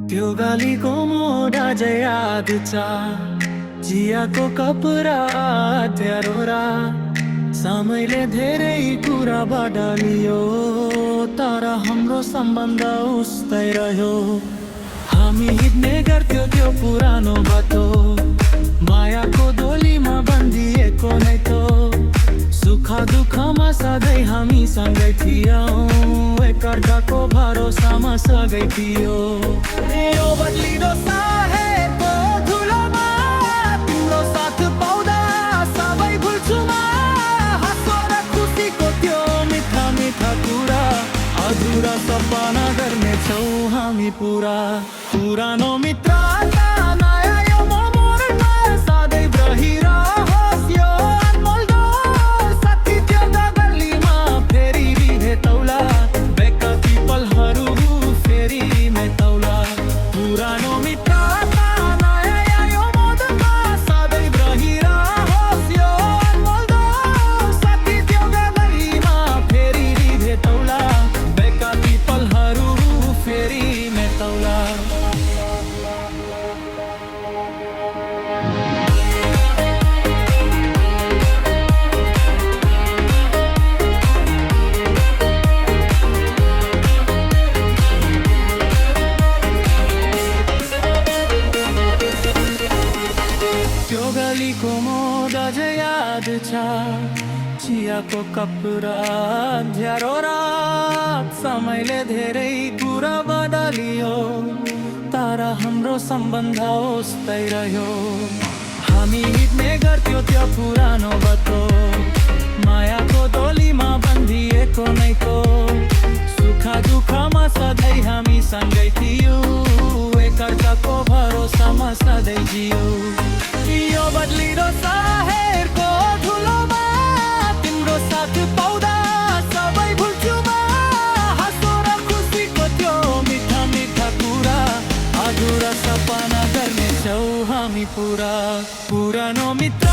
त्यो गालीको मोडा जय याद छ जियाको कपडा त्यारोरा समयले धेरै कुरा बदलियो तर हाम्रो सम्बन्ध उस्तै रह्यो। हामी हिँड्ने गर्थ्यो त्यो पुरानो बाटो, मायाको डोलीमा बन्दिएको नै तो। सुख दुःखमा सधैँ हामी सँगै थियौँ, एकअर्काको भरोसामा सँगै थियो। यो बदलिँदो साहेबको धुलोमा तिम्रो साथ पाउँदा सबै भुल्छु म। हाँसो र खुसीको त्यो मिठा मिठा कुरा, अधुरा सपना गर्नेछौँ हामी पुरा। पुरानो मित्रता नयाँ यो मोडमा सधैँ रहिरहोस् यो अनमोल डोर। साथी त्यो गल्लीमा फेरि भेटौला, बेकती पलहरू फेरि मेटौला। पुरानो मित्रता नयाँ यो मोडमा सधैँ रहिरहोस् यो अनमोल डोर। साथी त्यो गल्लीमा फेरि भेटौला, बेकती पलहरू फेरि मेटौला। त्यो गलीको मोड अझै याद छ, चियाको कपडा अँध्यारो रात। समयले धेरै कुरा बदलियो तर हाम्रो सम्बन्ध उस्तै रह्यो। हामी हिँड्ने गर्थ्यो त्यो पुरानो बाटो, मायाको डोलीमा बन्दिएको नै तो। सुख दुःखमा सधैँ हामी सँगै थियौँ, एकअर्काको भरोसामा सधैँ जियौ। यो बदलिँदो शहरको धुलोमा तिम्रो साथ पाउँदा सबै भुल्छु म। हाँसो र खुसीको त्यो मिठा मिठा कुरा, अधुरा सपना गर्नेछौँ हामी पुरा। पुरानो मित्र